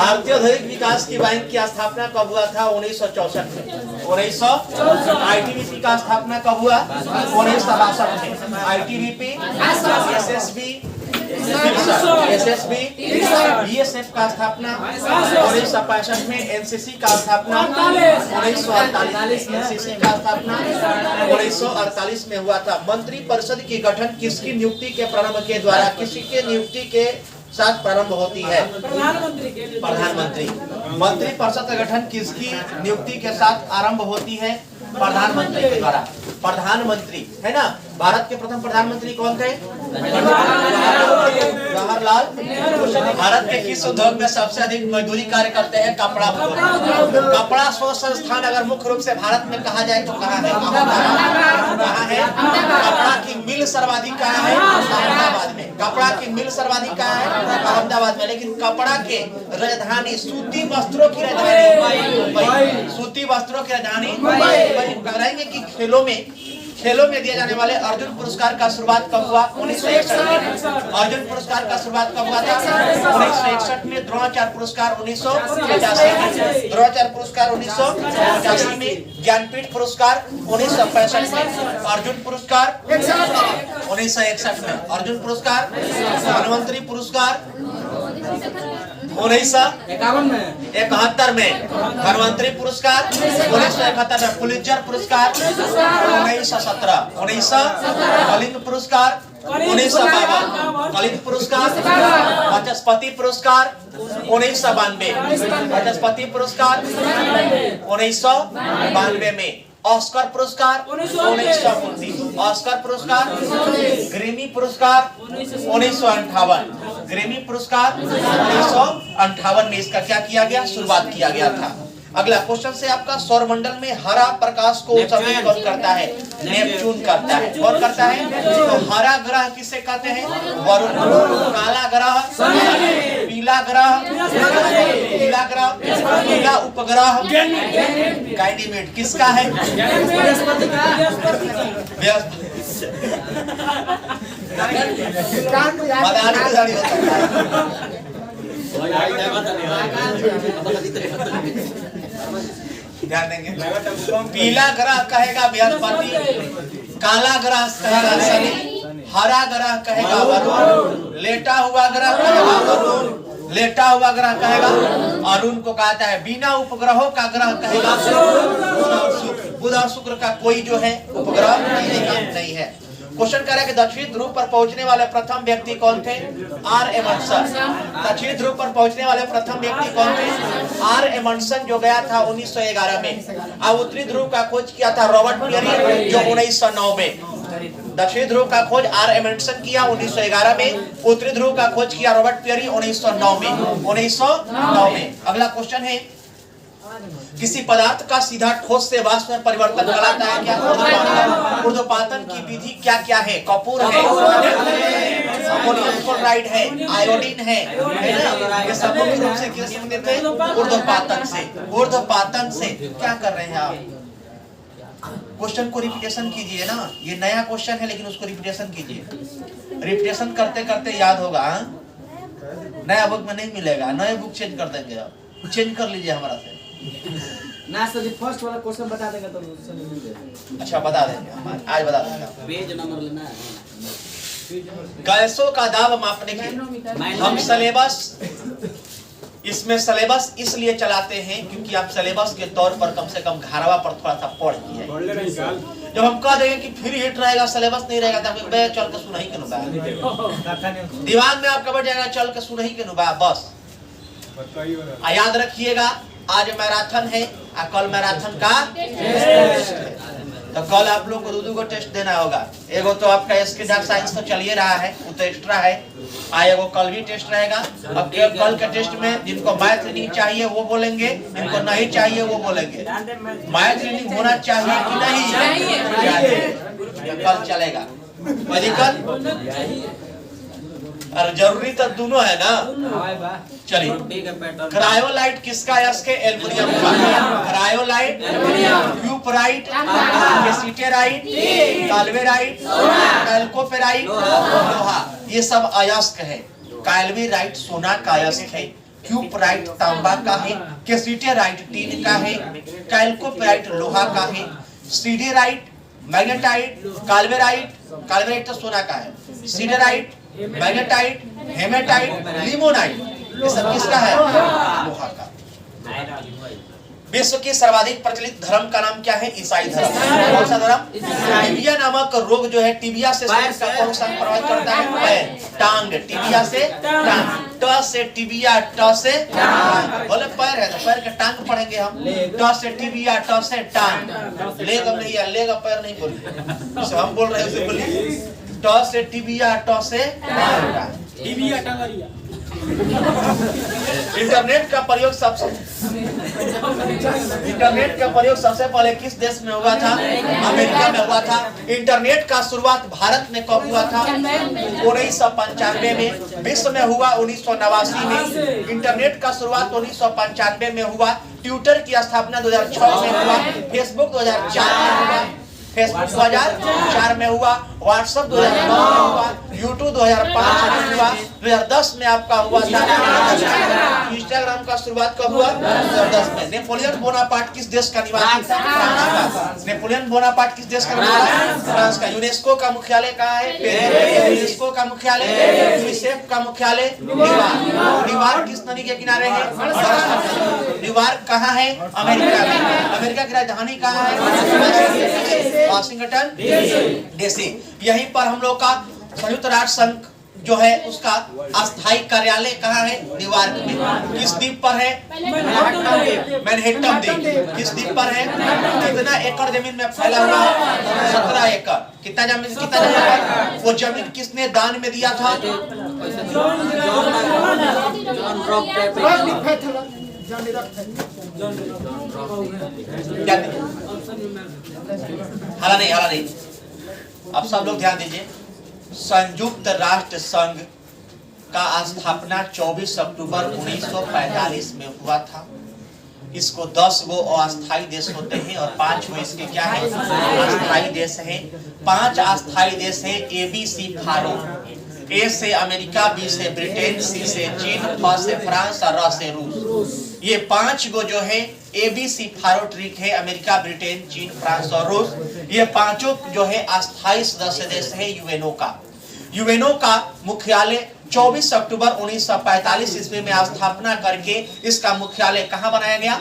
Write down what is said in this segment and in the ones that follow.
भारतीय औद्योगिक विकास की बैंक की स्थापना कब हुआ था? 1964 में। 1964। आईटीबीपी का स्थापना कब हुआ? 1962 में। आईटीबीपी, एसएसबी, बीएसएफ का स्थापना 1965 में। एनसीसी का स्थापना 1948 में। एनसीसी का स्थापना 1948 में हुआ था। मंत्री परिषद की गठन किसकी नियुक्ति के प्रारंभ के द्वारा, किसी के नियुक्ति के साथ प्रारंभ होती है? प्रधानमंत्री। मंत्री परिषद का गठन किसकी नियुक्ति के साथ आरंभ होती है? प्रधानमंत्री के द्वारा। प्रधानमंत्री है ना। भारत के प्रथम प्रधानमंत्री कौन थे? जवाहरलाल। भारत के किस उद्योग में सबसे अधिक मजदूरी कार्य करते हैं? कपड़ा उद्योग। कपड़ा शोध संस्थान अगर मुख्य रूप से भारत में कहा जाए तो कहाँ है? कहाँ है? कपड़ा की मिल सर्वाधिक कहाँ है? अहमदाबाद में। कपड़ा की मिल सर्वाधिक कहाँ है? अहमदाबाद में। लेकिन कपड़ा के राजधानी, सूती वस्त्रों की राजधानी, सूती वस्त्रों की राजधानी बताएंगे कि खेलों में दिए जाने वाले अर्जुन पुरस्कार का शुरुआत कब हुआ? 1961 में। अर्जुन पुरस्कार का शुरुआत कब हुआ था? 1961 में। द्रोणाचार्य पुरस्कार 1985 में। द्रोणाचार्य पुरस्कार 1985 में। ज्ञानपीठ पुरस्कार 1965 में। अर्जुन पुरस्कार 1961 में। अर्जुन पुरस्कार, धन्वंतरी पुरस्कार 1971 में। धन्वंतरी पुरस्कार 1971 में। पुलित्जर पुरस्कार 1917। कलिंग पुरस्कार 1952। कलिंग पुरस्कार। वाचस्पति पुरस्कार 1992। वाचस्पति पुरस्कार 1992 में। ऑस्कर पुरस्कार 1929। ऑस्कर पुरस्कार। ग्रैमी पुरस्कार 1958। ग्रैमी पुरस्कार 1958 में इसका क्या किया गया? शुरुआत किया गया था। अगला क्वेश्चन से आपका, सौरमंडल में हरा प्रकाश को उत्सर्जित कौन करता है? नेपच्यून करता है। कौन करता है? तो हरा ग्रह किसे कहते हैं? वरुण। काला ग्रह, पीला ग्रह, पीला उपग्रह गाइनीमेड किसका है? ध्यान देंगे। पीला ग्रह कहेगा बृहस्पति, काला ग्रह कहेगा शनि, हरा ग्रह कहेगा वरुण, लेटा हुआ ग्रह कहेगा वरुण, लेटा हुआ ग्रह कहेगा अरुण को कहता है। बिना उपग्रहों का ग्रह कहेगा बुध और शुक्र का कोई जो है उपग्रह नहीं है। क्वेश्चन कर रहा है कि दक्षिण ध्रुव पर पहुंचने वाले प्रथम व्यक्ति कौन थे? R Amundsen. दक्षिण ध्रुव पर पहुंचने वाले प्रथम व्यक्ति कौन थे? आर एमंडसन, जो गया था 1911 में। अब उत्तरी ध्रुव का खोज किया था रॉबर्ट पियरी, जो 1909 में। दक्षिण ध्रुव का खोज आर एमंडसन किया 1911 में। उत्तरी ध्रुव का खोज किया रॉबर्ट पियरी 1909 में। 1909 में। अगला क्वेश्चन है, किसी पदार्थ का सीधा ठोस से वाष्प में परिवर्तन कराता है क्या? ऊर्ध्वपातन की विधि क्या क्या है? कपूर है, अमोनियम क्लोराइड है, आयोडीन है ना? ये सब मुख्य रूप से किस संबंधित है? ऊर्ध्वपातन से। ऊर्ध्वपातन से क्या कर रहे हैं आप? क्वेश्चन को रिपीटेशन कीजिए ना। ये नया क्वेश्चन है लेकिन उसको रिपीटेशन कीजिए। रिपीटेशन करते करते याद होगा। नया बुक में नहीं मिलेगा, नए बुक चेंज कर देंगे। आप चेंज कर लीजिए हमारा से ना सर, फर्स्ट वाला क्वेश्चन बता देगा तो मिल जाएगा। अच्छा बता देंगे, आज बता देंगे। पेज नंबर लेना है। गैसों का दाब मापने के हम सिलेबस, इसमें सिलेबस इसलिए चलाते हैं क्योंकि आप सिलेबस के तौर पर कम से कम घरवा पर थोड़ा सा पढ़ लिए। जब हम कह देंगे कि फ्री हिट रहेगा, सिलेबस नहीं रहेगा, तो चल के सुनही के नुबा दिमाग में आपका बैठ जाएगा, चल के सुनही के नुबा बस। याद रखिएगा, आज मैराथन है और कल मैराथन का टेस्ट है। तो कल आप लोग को दो को टेस्ट देना होगा। एगो तो आपका एसके डाक साइंस तो चलिए रहा है, वो तो एक्स्ट्रा है। एगो कल भी टेस्ट रहेगा। अब कल के टेस्ट में जिनको मैथ रीडिंग चाहिए वो बोलेंगे, जिनको नहीं चाहिए वो बोलेंगे। मैथ रीडिंग होना चाहिए कि नहीं चाहिए? कल चलेगा मेडिकल, और जरूरी तो दोनों है ना। चलिए, क्रायोलाइट किसका? एसके एल्युमिनियम का। क्रायोलाइट, क्यूपराइट, एसीटेराइट, काल्वेराइट, कैल्कोफेराइट, लोहा, ये सब अयस्क है। काल्वेराइट सोना का अयस्क है। क्यूपराइट तांबा का है, कैसिटेराइट टीन का है, कैल्कोपेराइट लोहा का है, सीडेराइट मैग्नेटाइट, काल्वेराइट, काल्वेराइट तो सोना का है, सीडेराइट, मैग्नेटाइट, हेमेटाइट, लिमोनाइट, ये सब किसका है? लोहा का। विश्व की सर्वाधिक प्रचलित धर्म का नाम क्या है? ईसाई धर्म। कौन सा धर्म? टीबिया नामक रोग जो है, टीबिया से शरीर का कौन सा प्रभावित करता है? पैर, टांग, टीबिया से टांग, ट से टीबिया, ट से टांग। बोले पैर है तो पैर के टांग पढ़ेंगे हम, ट से टीबिया, ट से टांग। लेग नहीं है, लेग पैर नहीं बोलिए, जैसे हम बोल रहे हैं उसे बोलिए, ट से टीबिया, ट से टांग, टीबिया टांगरिया। इंटरनेट का प्रयोग सबसे पहले किस देश में हुआ था? अमेरिका में हुआ था। इंटरनेट का शुरुआत भारत में कब हुआ था? 1995 में। विश्व में हुआ 1989 में। इंटरनेट का शुरुआत 1995 में हुआ। ट्विटर की स्थापना 2006 में हुआ। फेसबुक 2004 में हुआ। फेसबुक 2004 में हुआ। व्हाट्सएप 2009 में हुआ। यूट्यूब 2005 में हुआ। 2010 में आपका हुआ था इंस्टाग्राम का शुरुआत कब हुआ? 2010 में। नेपोलियन बोनापार्ट किस देश का निवासी था? फ्रांस का। नेपोलियन बोनापार्ट किस देश का निवासी? फ्रांस का। यूनेस्को का मुख्यालय कहाँ है? पेरिस। यूनेस्को का मुख्यालय, यूनिसेफ का मुख्यालय न्यूयॉर्क। न्यूयॉर्क किस नदी के किनारे है? न्यूयॉर्क कहाँ है? अमेरिका में। अमेरिका की राजधानी कहाँ है? Washington DC. यहीं पर हम लोग का संयुक्त राष्ट्र संघ जो है उसका अस्थायी कार्यालय कहाँ है? न्यूयॉर्क में। किस द्वीप पर है? मैनहट्टन द्वीप। किस द्वीप पर है? कितना एकड़ जमीन में फैला हुआ है? 17 एकड़। कितना जमीन? कितना जमीन? वो जमीन किसने दान में दिया था? हाला नहीं। अब सब लोग ध्यान दीजिए। संयुक्त राष्ट्र संघ का स्थापना 24 अक्टूबर 1945 में हुआ था। इसको 10 गो अस्थायी देश होते हैं और 5 गो इसके क्या है? अस्थायी देश हैं। 5 अस्थायी देश हैं। ABC pharaoh. ए से अमेरिका, बी से ब्रिटेन, सी से चीन, फ से फ्रांस और र से रूस। ये 5 गो जो है ABC फारो ट्रिक है। अमेरिका, ब्रिटेन, चीन, फ्रांस और रूस। ये पांचों जो है अस्थायी सदस्य देश है यूएनओ का। यूएनओ का मुख्यालय 24 अक्टूबर 1945 ईस्वी में स्थापना करके इसका मुख्यालय कहाँ बनाया गया?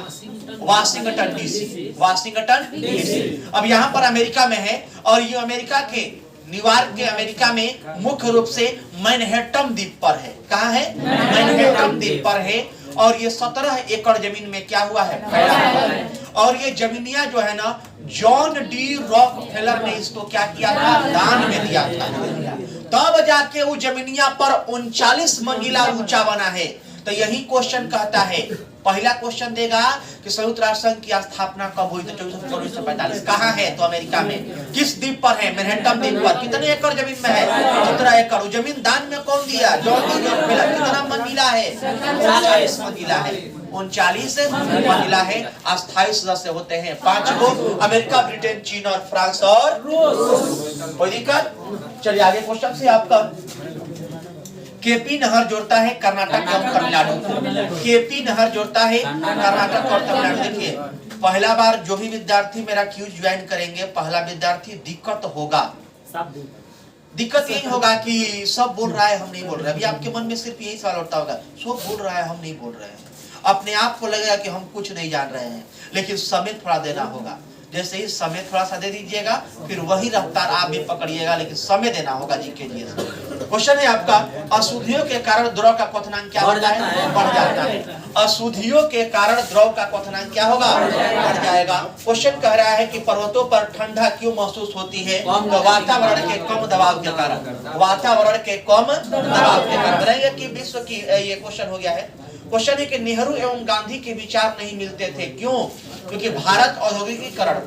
Washington DC. Washington DC. अब यहाँ पर अमेरिका में है और ये अमेरिका के न्यूयॉर्क के अमेरिका में मुख्य रूप से मैनहट्टन द्वीप पर है। कहाँ है? मैनहट्टन द्वीप पर है। और ये 17 एकड़ जमीन में क्या हुआ है? फैला हुआ है। और ये जमीनिया जो है ना, जॉन डी रॉकफेलर ने इसको क्या किया था? दान में दिया था। तब जाके वो जमीनिया पर 39 मंजिला ऊंचा बना है। तो यही क्वेश्चन कहता है, पहला क्वेश्चन देगा कि संयुक्त राष्ट्र संघ की स्थापना कब हुई? तो 24 अक्टूबर 1945। कहाँ है? तो अमेरिका में। किस द्वीप पर है? मैनहट्टन द्वीप पर। कितने एकड़ जमीन में है? 17 एकड़। जमीन दान में कौन दिया? John D Rockefeller. कितना मंजिला है? 39 मंजिला है। 39 मंजिला है। अस्थायी सदस्य होते हैं 5 को, अमेरिका, ब्रिटेन, चीन और फ्रांस और रूस। कोई दिक्कत? चलिए आगे क्वेश्चन से आपका। केपी नहर जोड़ता है कर्नाटक और तमिलनाडु को। केपी नहर जोड़ता है कर्नाटक और तमिलनाडु। देखिए, पहला बार जो भी विद्यार्थी मेरा क्यूज ज्वाइन करेंगे, पहला विद्यार्थी दिक्कत होगा। दिक्कत यही होगा कि सब बोल रहा है, हम नहीं बोल रहे। अभी आपके मन में सिर्फ यही सवाल उठता होगा, सब बोल रहा है, हम नहीं बोल रहे हैं। अपने आप को लगेगा कि हम कुछ नहीं जान रहे हैं, लेकिन समय थोड़ा देना होगा। जैसे ही समय थोड़ा सा दे दीजिएगा, फिर वही रफ्तार आप भी पकड़िएगा, लेकिन समय देना होगा जी के लिए। क्वेश्चन है आपका, अशुद्धियों के कारण द्रव का क्वथनांक क्या होता है? बढ़ जाता है। अशुद्धियों के कारण द्रव का क्वथनांक क्या होगा? बढ़ जाएगा। क्वेश्चन कह रहा है कि पर्वतों पर ठंडा क्यों महसूस होती है? तो वातावरण के कम दबाव के कारण। वातावरण के कम दबाव के कारण। बताइए कि विश्व की ये क्वेश्चन हो गया है। क्वेश्चन है कि नेहरू एवं गांधी के विचार नहीं मिलते थे, क्यों? क्योंकि भारत औद्योगिकीकरण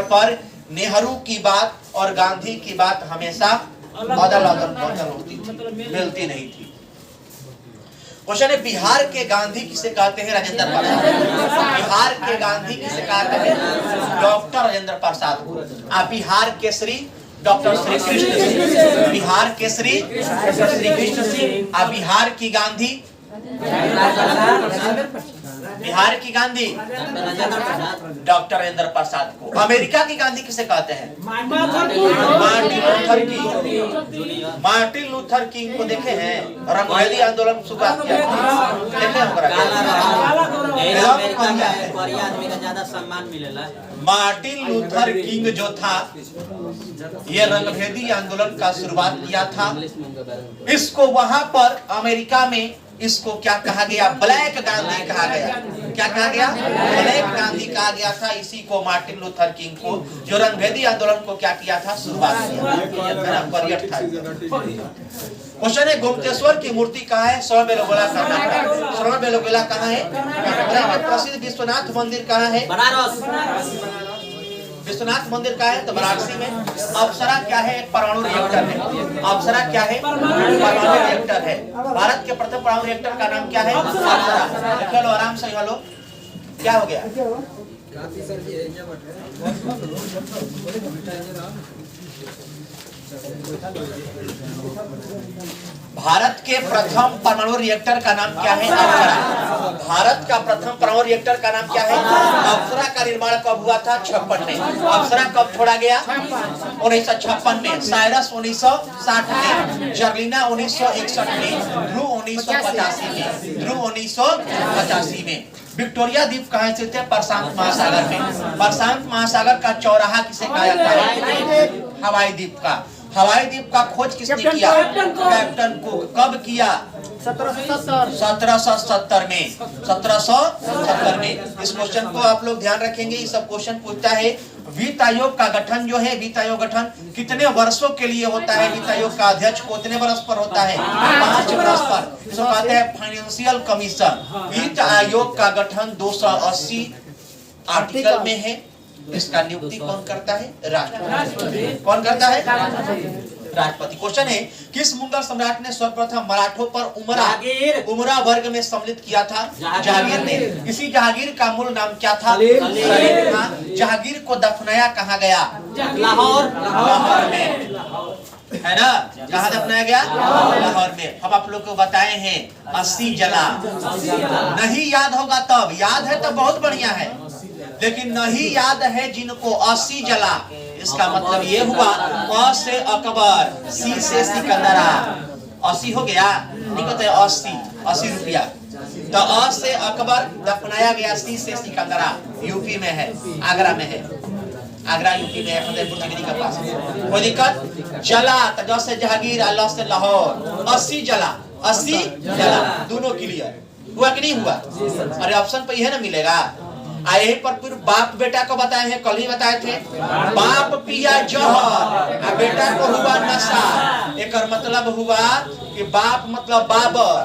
पर नेहरू की बात और गांधी की बात हमेशा अदल-बदल होती थी, मिलती नहीं थी। क्वेश्चन है, बिहार के गांधी किसे कहते हैं? राजेंद्र प्रसाद। बिहार के गांधी किसे कहते हैं? डॉक्टर राजेंद्र प्रसाद को। बिहार केसरी डॉक्टर श्री कृष्ण सिंह। बिहार के श्री कृष्ण सिंह। और बिहार की गांधी, बिहार की गांधी डॉक्टर राजेंद्र प्रसाद को। अमेरिका की गांधी किसे कहते हैं? मार्टिन लूथर किंग को देखे हैं? रंगभेदी आंदोलन शुरुआत किया था, देखे आदमी का ज्यादा सम्मान मिलेला। मार्टिन लूथर किंग जो था, ये रंगभेदी आंदोलन का शुरुआत किया था। इसको वहां पर अमेरिका में इसको क्या कहा गया? ब्लैक गांधी कहा गया। क्या कहा गया? ब्लैक गांधी कहा गया था इसी को, मार्टिन लूथर किंग को, जो रंगभेदी आंदोलन को क्या किया था? शुरुआत किया था। क्वेश्चन है, गोमतेश्वर की मूर्ति कहाँ है? श्रवणबेलगोला कर्नाटक। श्रवणबेलगोला कहाँ है? कर्नाटक। प्रसिद्ध विश्वनाथ मंदिर कहाँ है? बनारस। विश्वनाथ मंदिर का है तो वाराणसी में। अप्सरा क्या है? एक परमाणु रिएक्टर है। अप्सरा क्या है? परमाणु रिएक्टर है। भारत के प्रथम परमाणु रिएक्टर का नाम क्या है? अप्सरा। देख लो आराम से, हेलो क्या हो गया? भारत के प्रथम परमाणु रिएक्टर का नाम क्या है? अप्सरा। भारत का प्रथम परमाणु रिएक्टर का नाम क्या है? अप्सरा का निर्माण कब हुआ था? 56 में। अप्सरा कब छोड़ा गया? 1956 में। साइरस 1960 में। जर्लिना 1961 में। ध्रुव 1985 में। ध्रुव 1985 में। विक्टोरिया द्वीप कहाँ स्थित है? प्रशांत महासागर में। प्रशांत महासागर का चौराहा किसे कहा जाता है? हवाई द्वीप का। हवाई द्वीप का खोज किसने किया? Captain cook. कब किया? 1770 में। 1770 में। इस क्वेश्चन को आप लोग ध्यान रखेंगे। ये सब क्वेश्चन पूछता है वित्त आयोग का गठन जो है, वित्त आयोग गठन कितने वर्षों के लिए होता है? वित्त आयोग का अध्यक्ष कितने वर्ष पर होता है? 5 वर्ष पर। इसको कहते हैं फाइनेंशियल कमीशन। वित्त आयोग का गठन 280 आर्टिकल में है। इसका नियुक्ति कौन करता है? राष्ट्रपति। कौन करता है? राष्ट्रपति। क्वेश्चन है, किस मुगल सम्राट ने सर्वप्रथम मराठों पर उमरा वर्ग में सम्मिलित किया था? जहांगीर ने। इसी जहांगीर का मूल नाम क्या था? सलीम खां। जहांगीर को दफनाया कहाँ गया? लाहौर। लाहौर में, है ना? कहाँ दफनाया गया? लाहौर में। हम आप लोग को बताए हैं 80 जला। नहीं याद होगा तब, याद है तो बहुत बढ़िया है, लेकिन नहीं याद है जिनको 80 जला, इसका मतलब ये हुआ अ से अकबर, सी से सिकंदरा। 80 हो गया, नहीं कहते 80 रुपया। तो अ से अकबर दफनाया गया, सी से सिकंदरा। यूपी में है, आगरा में है। आगरा यूपी में है, फतेहपुर सिकरी के पास। कोई दिक्कत? जला तो जैसे जहांगीर, अल्लाह से लाहौर। 80 जला, 80 जला। दोनों क्लियर हुआ कि नहीं हुआ? अरे ऑप्शन पे यह ना मिलेगा। यही पर फिर बाप बेटा को बताए हैं, कल ही बताए थे। बाप पिया जहर, बेटा को हुआ नशा। एक मतलब हुआ कि बाप मतलब बाबर।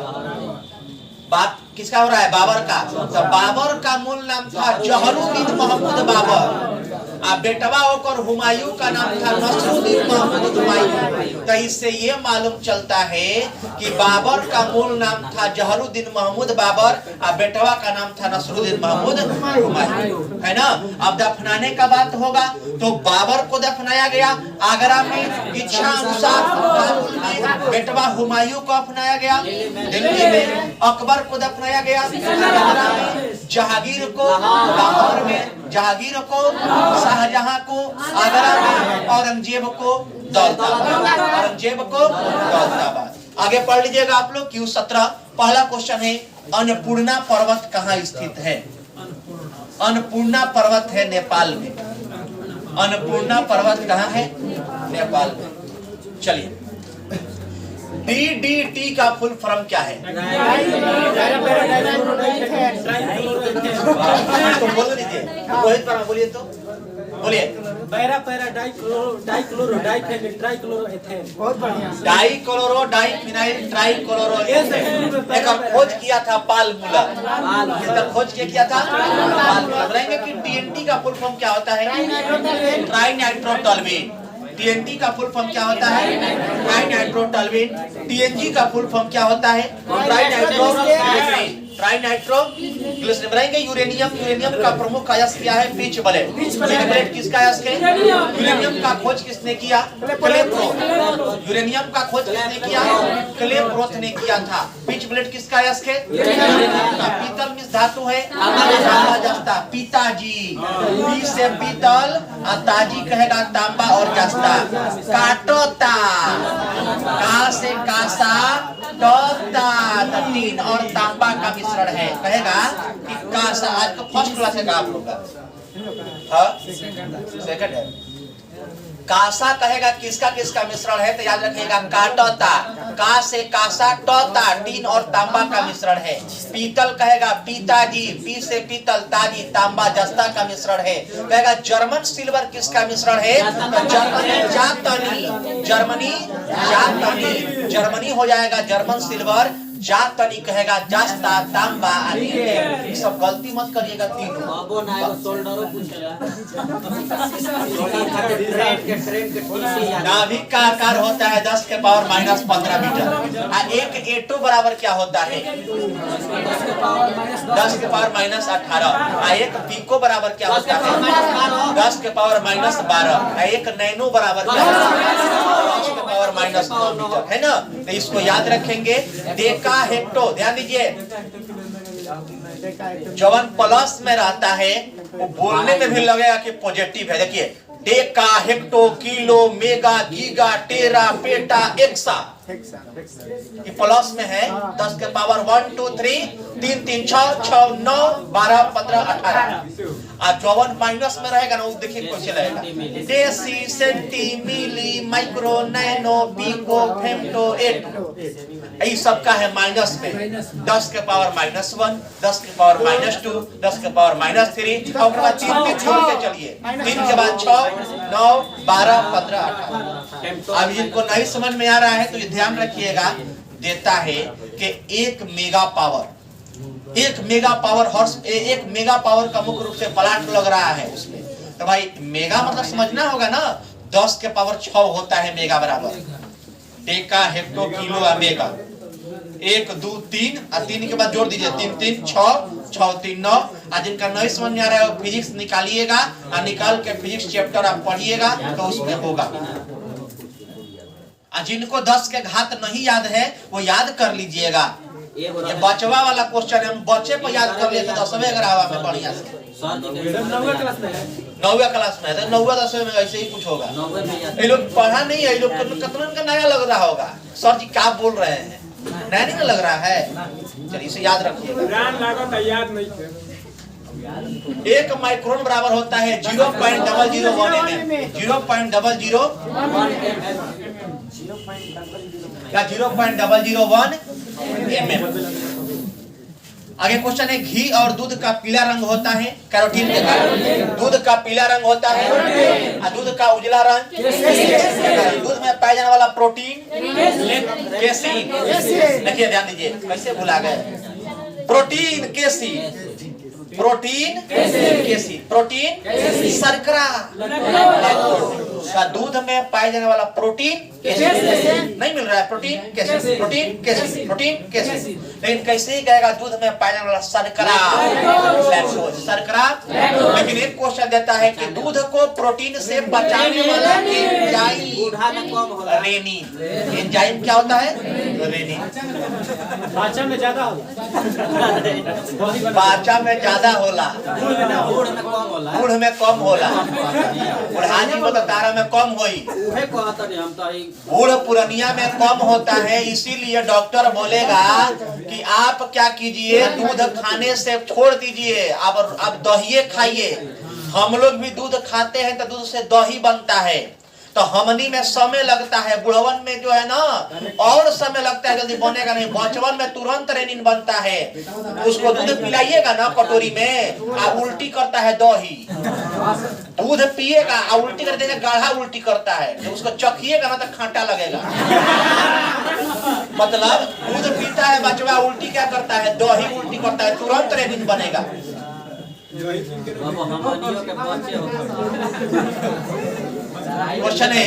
बाप किसका हो रहा है? बाबर का। तो बाबर का मूल नाम था जहरुद्दीन महमूद बाबर। बेटवा होकर हुमायूं का नाम था नसरुद्दीन महमूद हुमायूं। तो इससे ये मालूम चलता है कि बाबर का मूल नाम था जहरुद्दीन महमूद बाबर और बेटवा का नाम था नसरुद्दीन महमूद हुमायूं, है ना? अब दफनाने का बात होगा तो बाबर को दफनाया गया आगरा में, इच्छा अनुसार काबुल में। बेटवा हुमायूं को अपनाया गया दिल्ली में। अकबर को दफनाया गया आगरा में। जहांगीर को लाहौर में। जहांगीर को शाहजहां को आगरा में। औरंगजेब को दौलताबाद। औरंगजेब को दौलताबाद। आगे पढ़ लीजिएगा आप लोग। Q17 पहला क्वेश्चन है, अन्नपूर्णा पर्वत कहाँ स्थित है? अन्नपूर्णा पर्वत है नेपाल में। अन्नपूर्णा पर्वत कहाँ है? नेपाल में। चलिए, DDT का फुल फॉर्म क्या है? तो बोल दीजिए, रोहित वर्मा बोलिए तो, बोलिए। Dichloro diphenyl trichloro. एक खोज किया था पाल मुलर। इसका खोज किया था पाल मुलर। बताएंगे कि TNT का फुल फॉर्म क्या होता है? Trinitrotoluene. TNT का फुल फॉर्म क्या होता है? Trinitrotoluene. TNG का फुल फॉर्म क्या होता है? Trinitroglycerin. ट्राइनाइट्रो ग्लिसरीन बनाएंगे। यूरेनियम का प्रमुख अयस्क क्या है? Pitchblende. किसका अयस्क है? यूरेनियम का खोज किसने किया? क्लेप्रोथ। यूरेनियम का खोज किसने किया? क्लेप्रोथ ने किया था। पिच ब्लेड किसका अयस्क है? यूरेनियम का। पीतल मिश्र धातु है तांबा जस्ता। पिताजी, पी से पीतल और ताजी कहेगा तांबा और जस्ता। काटोता, का से कासा, टोता, टीन और तांबा का मिश्रण है। कहेगा कि कासा। आज का फर्स्ट क्लास है आप लोग का, सेकंड है। कासा कहेगा किसका किसका मिश्रण है? तो याद रखिएगा काटोता, का से कासा, टोता टीन और तांबा का मिश्रण है। पीतल कहेगा पिताजी, पी से पीतल, ताजी तांबा जस्ता का मिश्रण है। कहेगा जर्मन सिल्वर किसका मिश्रण है? जर्मनी जातनी, जर्मनी हो जाएगा जर्मन सिल्वर। जातनी कहेगा जस्ता तांबा। ये सब गलती मत करिएगा तीनों। नाभिक का आकार होता है 10 के पावर माइनस 15 मीटर। एक एटो बराबर क्या होता है? 10 के पावर माइनस 18। एक पिको बराबर क्या होता है? 10 के पावर माइनस 12। एक नैनो बराबर क्या होता है? 10 के पावर माइनस 9 मीटर, है ना? तो इसको याद रखेंगे। डेका हेक्टो, ध्यान दीजिए, जवन प्लस में रहता है वो बोलने में भी लगेगा कि पॉजिटिव है। देखिए deca, hecto, kilo, mega, giga, tera, peta, exa, ये प्लस में है। 10 के पावर 1 2 3 3 3 6 6 9 12 15 18। और जवन माइनस में रहेगा ना वो देखिए कैसे लगेगा। डेसी, सेंटी, मिली, माइक्रो, नैनो, पिको, फेम्टो, एटो, ये सब का है माइनस में। 10 के पावर माइनस 1, 10 के पावर माइनस 2, 10 के पावर माइनस 3 और उसके बाद 3 छोड़ के चलिए। 3 के बाद 6 9 12 15 18। अब इनको नहीं समझ में आ रहा है तो ये ध्यान रखिएगा। देता है कि 1 mega power horse, 1 mega power का मुख्य रूप से प्लांट लग रहा है उसमें। तो भाई मेगा मतलब समझना होगा ना। 10 के पावर 6 होता है मेगा बराबर। डेका, हेक्टो, किलो और मेगा। 1 2 3 और 3 के बाद जोड़ दीजिए 3 3 6 6 3 9। आज जिनका नहीं समझ में आ रहा है वो फिजिक्स निकालिएगा और निकाल के फिजिक्स चैप्टर आप पढ़िएगा तो उसमें होगा। जिनको 10 के घात नहीं याद है वो याद कर लीजिएगा। ये बचवा वाला क्वेश्चन हम बच्चे पर याद कर लेते 10वें ग्रावा में बढ़िया से। 9वीं क्लास में है, 9वीं क्लास में है तो 9वीं 10वें में ऐसे ही कुछ होगा। ये लोग पढ़ा नहीं है, ये लोग कितना का नया लग रहा होगा। सर जी क्या बोल रहे हैं, नया नहीं लग रहा है। चलिए इसे याद रखिएगा। याद नहीं थे। 1 माइक्रोन बराबर होता है 0.001 mm। 0.001 mm। आगे क्वेश्चन है घी और दूध का पीला रंग होता है कैरोटीन के कारण। दूध का पीला रंग होता है और दूध का उजला रंग। दूध में पाया जाने वाला प्रोटीन केसीन। देखिए ध्यान दीजिए कैसे भुला गए। Protein casein, protein casein, protein शर्करा। दूध में पाए जाने वाला प्रोटीन नहीं मिल रहा है। प्रोटीन कैसे, प्रोटीन कैसे, प्रोटीन कैसे। लेकिन कैसे ही कहेगा दूध में पाए जाने वाला शर्करा, शर्करा। लेकिन एक क्वेश्चन देता है कि दूध को प्रोटीन से बचाने वाला एंजाइम रेनिन। एंजाइम क्या होता है? रेनिन। पाचन में ज्यादा होला, पाचन में ज्यादा होला, गुड़ में कम होला। बुढ़ानी को तो तारा में कम होई, बूढ़ पुरानिया में कम होता है। इसीलिए डॉक्टर बोलेगा कि आप क्या कीजिए, दूध खाने से छोड़ दीजिए, अब दही खाइए। हम लोग भी दूध खाते हैं तो दूध से दही बनता है। तो हमनी में समय लगता है, बुढ़वन में जो है ना और समय लगता है, जल्दी बनेगा नहीं। बचवन में तुरंत रेनिन बनता है। उसको दूध पिलाइएगा ना कटोरी में आ उल्टी करता है दही। दूध पिएगा आ उल्टी कर देगा, गाढ़ा उल्टी करता है। जब उसको चखिएगा ना तो खांटा लगेगा। मतलब दूध पीता है बचवा, उल्टी क्या करता है? दही उल्टी करता है, तुरंत रेनिन बनेगा। क्वेश्चन है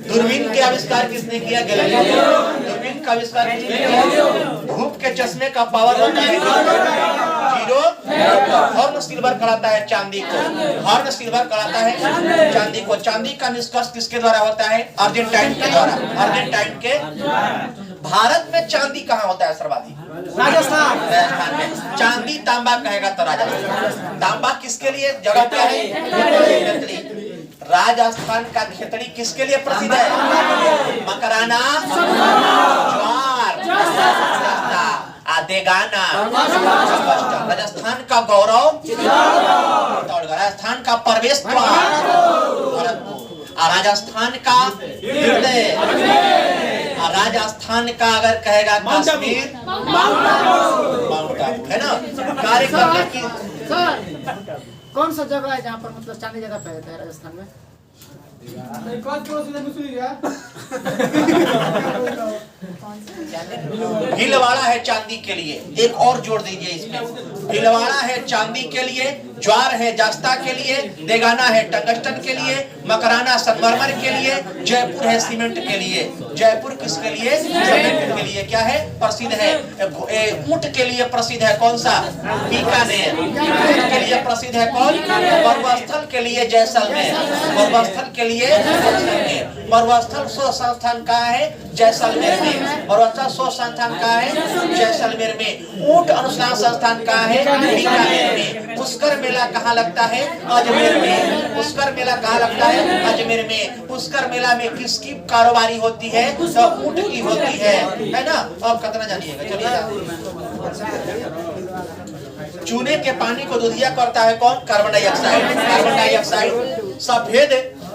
दूरबीन के आविष्कार किसने किया? गैलीलियो। दूरबीन का आविष्कार धूप के चश्मे का पावर होता है जीरो। हॉर्न सिल्वर कराता है चांदी को, हॉर्न सिल्वर कराता है चांदी को। चांदी का निष्कर्ष किसके द्वारा होता है? अर्जेंटाइन के द्वारा, अर्जेंटाइन के। भारत में चांदी कहाँ होता है सर्वाधिक? राजस्थान। राजस्थान में। चांदी तांबा कहेगा तो राजस्थान। तांबा किसके लिए जगह क्या है? खेतड़ी। राजस्थान का खेतड़ी किसके लिए प्रसिद्ध है? मकराना, ज्वार, आदेगाना। राजस्थान का गौरव, राजस्थान का प्रवेश द्वार भरतपुर, राजस्थान का हृदय, राजस्थान का अगर कहेगा कश्मीर, माउंट आबू है ना। कार्य करने की सर कौन सा जगह है जहाँ पर मतलब चांदी ज्यादा पैदा है राजस्थान में? भीलवाड़ा है चांदी के लिए, एक और जोड़ दीजिए इसमें। भीलवाड़ा है चांदी के लिए, ज्वार है जस्ता के लिए, देगाना है टंगस्टन के लिए, मकराना संगमरमर के लिए, जयपुर है सीमेंट के लिए। जयपुर किसके लिए? सीमेंट के लिए। क्या है? प्रसिद्ध है। ऊंट के लिए प्रसिद्ध है कौन सा? बीकानेर। ऊंट के लिए प्रसिद्ध है कौन? मरुस्थल के लिए जैसलमेर। मरुस्थल के लिए जैसलमेर। मरुस्थल शोध संस्थान कहाँ है? जैसलमेर में। मरुस्थल शोध संस्थान कहाँ है? जैसलमेर में। ऊंट अनुसंधान संस्थान कहाँ है? बीकानेर में। पुष्कर मेला कहाँ लगता है? अजमेर में। पुष्कर मेला कहाँ लगता है? अजमेर में। पुष्कर मेला में किसकी कारोबारी होती है? तो ऊंट की होती है ना। अब कितना जानिएगा, चलिए। चूने के पानी को दूधिया करता है कौन? Carbon dioxide. Carbon dioxide.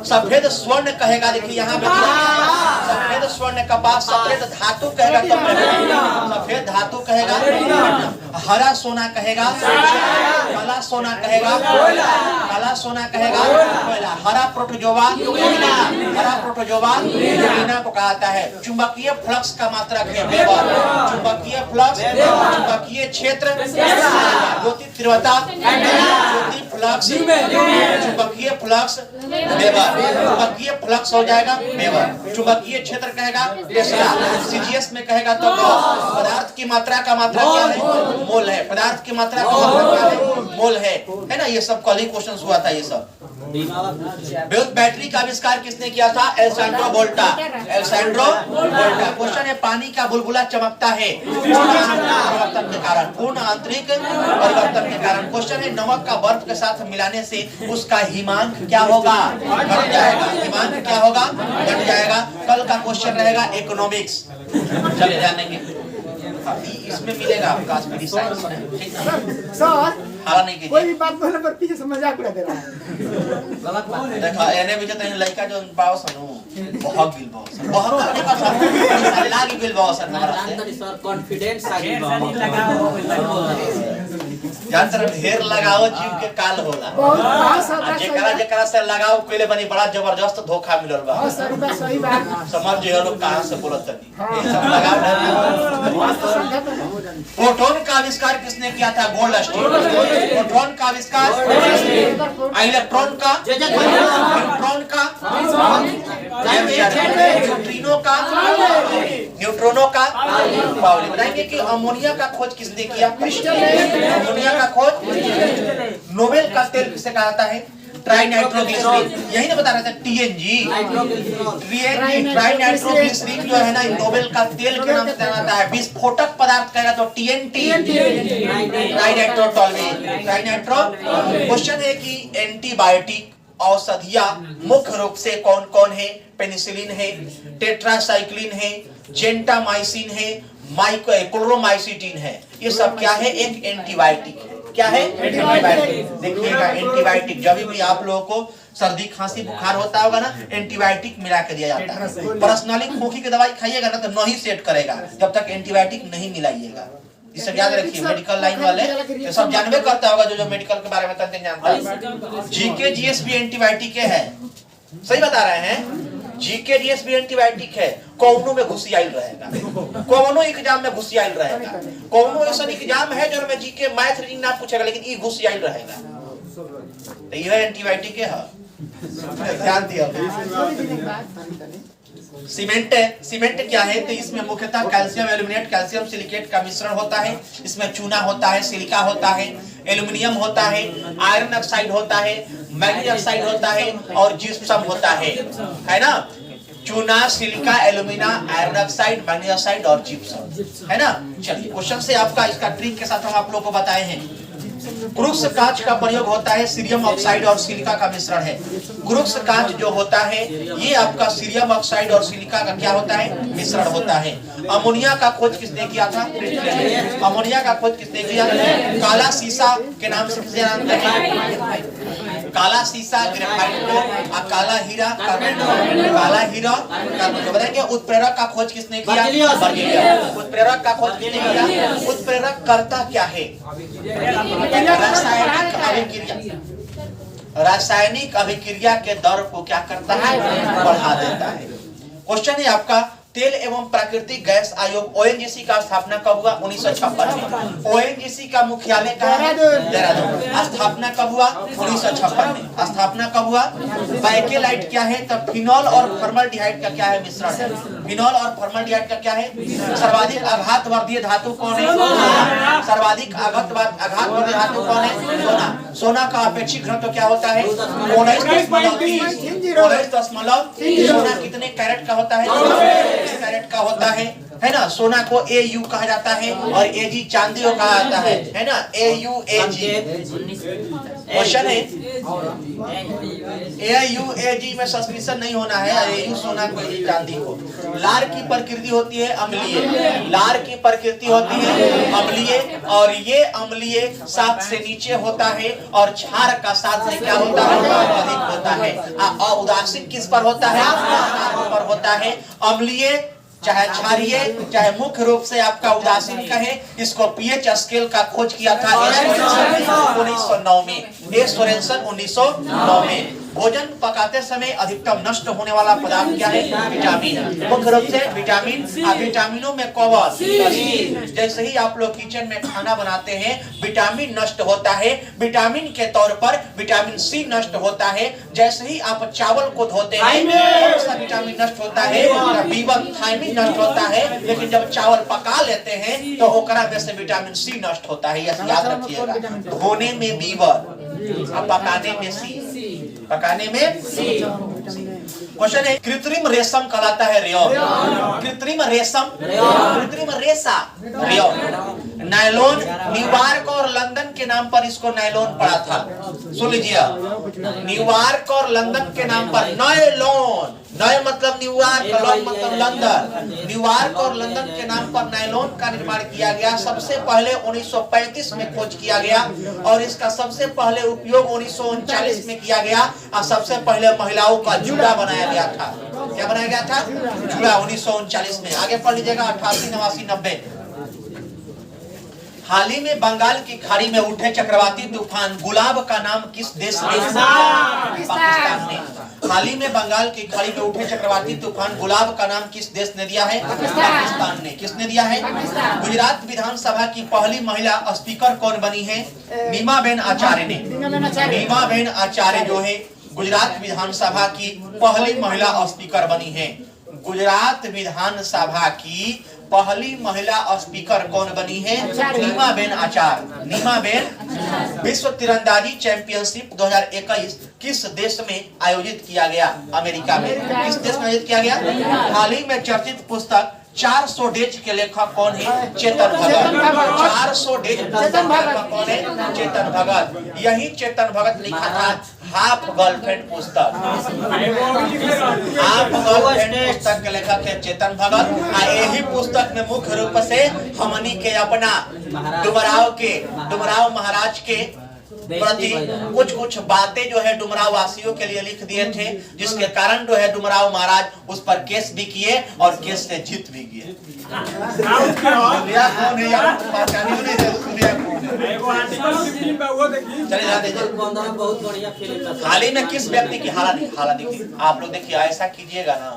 सफेद स्वर्ण कहेगा, देखिए यहाँ पे सफेद स्वर्ण कपास, सफेद धातु कहेगा तो सफेद धातु कहेगा। हरा सोना कहेगा, काला सोना कहेगा, काला सोना कहेगा कोयला। हरा प्रोटोजोवा, हरा प्रोटोजोवा मीना को कहता है। चुंबकीय फ्लक्स का मात्रक है वेबर। चुंबकीय फ्लक्स, चुंबकीय क्षेत्र, ज्योति तीव्रता, ज्योति फ्लक्स, चुंबकीय फ्लक्स वेबर। चुंबकीय फ्लक्स हो जाएगा वेबर। चुंबकीय क्षेत्र कहेगा टेस्ला। सीजीएस में कहेगा तो पदार्थ की मात्रा का मात्रा क्या है? मोल है। पदार्थ की मात्रा का मात्रा क्या है? मोल है ना। ये सब कल ही क्वेश्चन हुआ था ये सब। बैटरी का आविष्कार किसने किया था? एल्सांड्रो वोल्टा। एल्सांड्रो वोल्टा। क्वेश्चन है पानी का बुलबुला चमकता है परिवर्तन के कारण, पूर्ण आंतरिक परिवर्तन के कारण। क्वेश्चन है नमक का बर्फ के साथ मिलाने से उसका हिमांक क्या होगा? घट जाएगा। हिमांक क्या होगा? घट जाएगा। कल का क्वेश्चन रहेगा इकोनॉमिक्स, चले जानेंगे। इसमें मिलेगा आपका कश्मीरी साइंस। सर हाला नहीं कीजिए। कोई भी बात बोलने पर पीछे से मजाक उड़ा दे रहा है। देखा एने बीच तने लड़का जो बाव सनु बहुत बिल बाव सन बहुत करने का सब लागी बिल बाव सन हमरा से सर कॉन्फिडेंस आगे जान तरफ ढेर लगाओ जीव के काल होला। जेकरा से लगाओ पहले बनी बड़ा जबरदस्त धोखा मिलल बा। हां सर बस सही बात समझ जे लोग कहां से बोलत तनी ये सब लगाओ। प्रोटॉन का आविष्कार किसने किया था? गोल्डस्टीन। प्रोटॉन का आविष्कार, इलेक्ट्रॉन का, न्यूट्रॉन का, न्यूट्रिनो का, न्यूट्रॉनों का। पावली बताएंगे कि अमोनिया का खोज किसने किया? अमोनिया का खोज नोबेल का तेल किसे कहा जाता है? ट्राइनाइट्रोग्लिसरीन। यही ना बता रहे थे टीएनजी। ट्राइनाइट्रोग्लिसरीन जो है ना नोबेल का तेल के नाम से जाना जाता है। विस्फोटक पदार्थ कहेगा तो टीएनटी, ट्राइनाइट्रोटोलुएन। क्वेश्चन है कि एंटीबायोटिक औषधियां मुख्य रूप से कौन कौन है? पेनिसिलिन है, टेट्रासाइक्लिन है, जेंटामाइसिन है, क्लोरोमाइसिटिन है। ये सब क्या है? एक एंटीबायोटिक है। क्या है? एंटीबायोटिक। देखिएगा एंटीबायोटिक जब भी आप लोगों को सर्दी खांसी बुखार होता होगा ना, एंटीबायोटिक मिला के दिया जाता है। पर्सनली खोखी की दवाई खाइएगा ना तो नहीं सेट करेगा जब तक एंटीबायोटिक नहीं मिलाइएगा। इसे याद रखिए। मेडिकल लाइन वाले ये सब जानबे करता होगा, जो मेडिकल के बारे में तंत्र जानता है। जीके जीएस भी एंटीबायोटिक है, सही बता रहे हैं। जीके जीएस भी एंटीबायोटिक है। कौनो में घुसियाइल रहेगा, कौनो एग्जाम में घुसियाइल रहेगा। कौनो ऐसा एग्जाम है जो में जीके मैथ रीडिंग ना पूछेगा लेकिन ये घुसियाइल रहेगा। तो यह एंटीबायोटिक है। ध्यान दिया। सीमेंट है। सीमेंट क्या है? तो इसमें मुख्यतः कैल्शियम एल्यूमिनेट, कैल्शियम सिलिकेट का मिश्रण होता है। इसमें चूना होता है, सिलिका होता है, एल्यूमिनियम होता है, आयरन ऑक्साइड होता है, मैग्नीज ऑक्साइड होता है और जिप्सम होता है ना। चूना, silica, alumina, iron oxide, manganese oxide और जिप्सम, है ना। चलिए क्वेश्चन से आपका इसका ट्रिक के साथ हम आप लोगों को बताए हैं। क्रूक्स कांच का प्रयोग होता है, सीरियम ऑक्साइड और सिलिका का मिश्रण है। क्रूक्स कांच जो होता है ये आपका सीरियम ऑक्साइड और सिलिका का क्या होता है? मिश्रण होता है। अमोनिया का खोज किसने किया था? अमोनिया का खोज किसने किया? काला शीशा के नाम से किसे जानते हैं? काला शीशा ग्रेफाइट को और काला हीरा कार्बन। काला हीरा कार्बन। बताएंगे उत्प्रेरक का खोज किसने किया? उत्प्रेरक का खोज किसने किया? उत्प्रेरक करता क्या है? रासायनिक अभिक्रिया। रासायनिक अभिक्रिया के दर को क्या करता है? बढ़ा देता है। क्वेश्चन है आपका, तेल एवं प्राकृतिक गैस आयोग ओएनजीसी का स्थापना कब हुआ? 1956 में। ओएनजीसी का मुख्यालय कहाँ है? देहरादून। स्थापना कब हुआ? 1956 में। स्थापना कब हुआ? बैकेलाइट क्या है? तब फिनॉल और फॉर्मल्डिहाइड का क्या है? मिश्रण है। फिनॉल और फॉर्मल्डिहाइड का क्या है? सर्वाधिक आघातवर्धीय धातु कौन है? सर्वाधिक आघातवर्धीय धातु कौन है? सोना। सोना का अपेक्षित घनत्व क्या होता है? 19.30। 19.30। सोना कितने कैरेट का होता है? कैरेट का होता है ना। सोना को AU कहा जाता है और AG चांदी को कहा जाता है ना। AU AG। क्वेश्चन है AU AG में सस्पेंशन नहीं होना है। AU सोना को, AG चांदी को। लार की प्रकृति होती है अम्लीय। लार की प्रकृति होती है अम्लीय और ये अम्लीय 7 से नीचे होता है और क्षार का 7 से क्या होता है? अधिक होता है। और उदासीन किस पर होता है? पर होता है। अम्लीय चाहे क्षारीय चाहे मुख्य रूप से आपका उदासीन कहे, इसको पीएच स्केल का खोज किया था 1909 में। ए सोरेनसन 1909 में। भोजन पकाते समय अधिकतम नष्ट होने वाला पदार्थ क्या है? विटामिन। मुख्य रूप से विटामिन। विटामिनों में कौन? जैसे ही आप लोग किचन में खाना बनाते हैं विटामिन नष्ट होता है। विटामिन के तौर पर विटामिन सी नष्ट होता है। जैसे ही आप चावल को धोते हैं कौन सा विटामिन नष्ट होता है? B1 थायमिन नष्ट होता है। लेकिन जब चावल पका लेते हैं तो ओकरा में से विटामिन सी नष्ट होता है। याद रखिएगा। धोने में B1 और पकाने में सी। पकाने में सी। क्वेश्चन है, कृत्रिम रेशम कहलाता है रेयॉन। कृत्रिम रेशम, कृत्रिम रेशा रेयॉन। नायलॉन न्यूयॉर्क और लंदन के नाम पर इसको नायलॉन पड़ा था। सुन लीजिए, न्यूयॉर्क और लंदन के नाम पर नायलॉन। नए मतलब न्यूयॉर्क, लॉन मतलब लंदन। न्यूयॉर्क और लंदन के नाम पर नायलॉन का निर्माण किया गया। सबसे पहले 1935 में खोज किया गया और इसका सबसे पहले उपयोग 1939 में किया गया और सबसे पहले महिलाओं का जूड़ा बनाया गया था। क्या बनाया गया था? जूड़ा 1939 में। आगे पढ़ लीजिएगा 88, 89, 90। हाल ही में बंगाल की खाड़ी में उठे चक्रवाती तूफान गुलाब का नाम किस देश ने? पाकिस्तान ने। हाल ही में बंगाल की खाड़ी में उठे चक्रवाती तूफान गुलाब का नाम किस देश ने दिया है? पाकिस्तान ने। किसने दिया है? गुजरात विधानसभा की पहली महिला स्पीकर कौन बनी है? नीमाबेन आचार्य ने। नीमाबेन आचार्य जो है गुजरात विधानसभा की पहली महिला स्पीकर बनी है। गुजरात विधानसभा की पहली महिला स्पीकर कौन बनी है? नीमाबेन आचार्य। नीमाबेन। विश्व तीरंदाजी चैंपियनशिप 2021 किस देश में आयोजित किया गया? अमेरिका में। किस देश में आयोजित किया गया? हाल ही में चर्चित पुस्तक 400 डेज के लेखक कौन है? चेतन भगत। 400 डेज पुस्तक लेखक कौन है? चेतन भगत। यही चेतन भगत लिखा था हाफ गर्लफ्रेंड पुस्तक। हाफ गर्लफ्रेंड पुस्तक के लेखक है चेतन भगत। यही पुस्तक में मुख्य रूप से हमनी के अपना डुमराव महाराज के प्रति कुछ बातें जो है डुमराव वासियों के लिए लिख दिए थे, जिसके कारण जो है डुमराव महाराज उस पर केस भी किए और केस से जीत भी गए। हाल ही में किस व्यक्ति की हालत देखिए, आप लोग देखिए, ऐसा कीजिएगा ना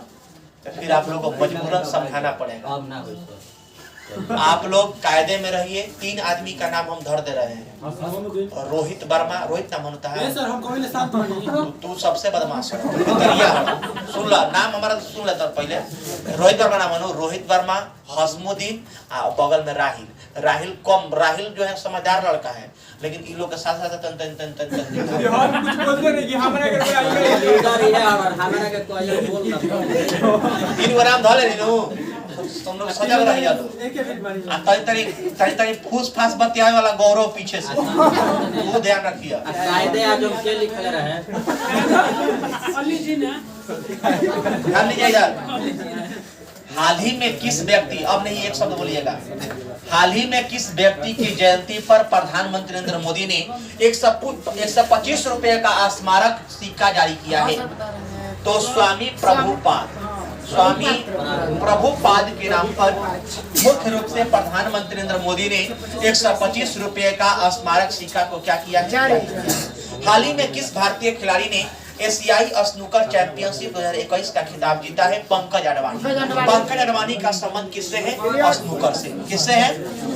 तो फिर आप लोग को मजबूरन समझाना पड़ेगा। आप लोग कायदे में रहिए। 3 आदमी का नाम हम धर दे रहे हैं। और रोहित वर्मा, रोहित नाम होता है। तू सबसे बदमाश है। सुन ला नाम हमारा सुन लेता पहले। रोहित वर्मा नाम है, रोहित वर्मा, हसमुद्दीन और बगल में राहिल। राहिल जो है समझदार लड़का है, लेकिन इन लोग के साथ साथ तन तन तन तन तन हम कुछ बोलते नहीं कि हमरा के कोई आइए लीडर ही है और हमरा के कोई बोल ना इन वराम धले नीनु तुम लोग सजग रह जा दो। एक मिनट मारी आ तरी फूस फास बतियाए वाला गौरव पीछे से वो ध्यान रखिए। कायदे आजम के लिखल रहे अली जी ना ध्यान दीजिए इधर। हाल ही में किस व्यक्ति, अब नहीं एक शब्द बोलिएगा, हाल ही में किस व्यक्ति की जयंती पर प्रधानमंत्री नरेंद्र मोदी ने 125 रुपए का स्मारक सिक्का जारी किया है? तो स्वामी प्रभुपाद के नाम पर मुख्य रूप से प्रधानमंत्री नरेंद्र मोदी ने 125 रुपए का स्मारक सिक्का को क्या किया है? हाल ही में किस भारतीय खिलाड़ी ने एशियाई स्नूकर चैंपियनशिप 2021 का खिताब जीता है? पंकज अडवाणी का संबंध किससे है? स्नूकर से। किससे है?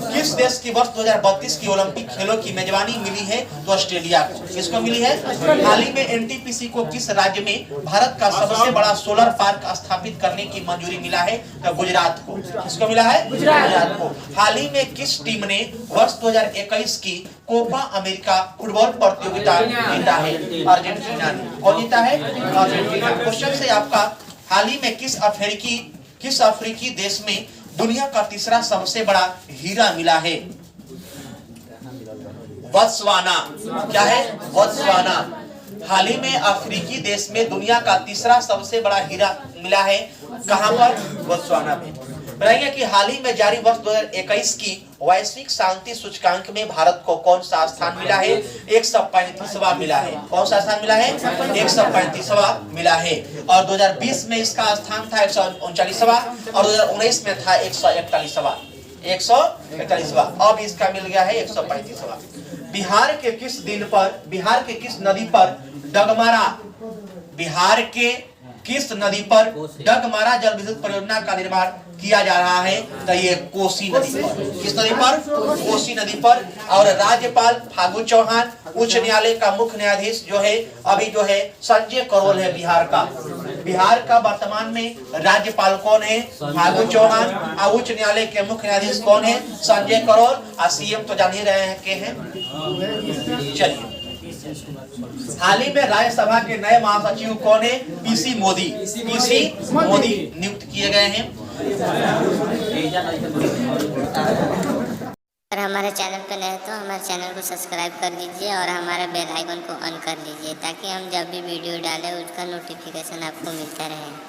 किस देश की वर्ष 2032 की ओलंपिक खेलों की मेजबानी मिली है? तो ऑस्ट्रेलिया को। किसको मिली है? हाल ही में एनटीपीसी को किस राज्य में भारत का सबसे बड़ा सोलर पार्क स्थापित करने की मंजूरी मिला है? तो गुजरात को। किसको मिला है? गुजरात को। हाल ही में किस टीम ने वर्ष 2021 की कोपा अमेरिका फुटबॉल प्रतियोगिता जीता है? अर्जेंटीना ने। कौन जीता है? अर्जेंटीना। क्वेश्चन से आपका, हाल ही में किस अफ्रीकी देश में दुनिया का तीसरा सबसे बड़ा हीरा मिला है? बोत्सवाना। क्या है? बोत्सवाना। हाल ही में अफ्रीकी देश में दुनिया का तीसरा सबसे बड़ा हीरा मिला है। कहां पर? बोत्सवाना में। बताइए कि हाल ही में जारी वर्ष 2021 की वैश्विक शांति सूचकांक में भारत को कौन सा स्थान मिला है? 135वां मिला है। कौन सा स्थान मिला है? 135वां मिला है। और 2020 में इसका स्थान था 139वां और 2019 में था 141वां। 141वां। अब इसका मिल गया है 135वां। बिहार के किस नदी पर डगमारा जल विद्युत परियोजना का निर्माण किया जा रहा है? तो ये कोसी नदी पर। किस नदी पर? कोसी नदी पर। और राज्यपाल फागू चौहान, उच्च न्यायालय का मुख्य न्यायाधीश जो है अभी जो है संजय करोल है बिहार का वर्तमान में राज्यपाल कौन है? फागू चौहान। और उच्च न्यायालय के मुख्य न्यायाधीश कौन है? संजय करोल। और सीएम तो जान ही रहे हैं के हैं। चलिए, हाल ही में राज्यसभा के नए महासचिव कौन है? पीसी मोदी नियुक्त किए गए हैं। अगर हमारे चैनल पर नए तो हमारे चैनल को सब्सक्राइब कर लीजिए और हमारे बेल आइकन को ऑन कर लीजिए ताकि हम जब भी वीडियो डालें उसका नोटिफिकेशन आपको मिलता रहे।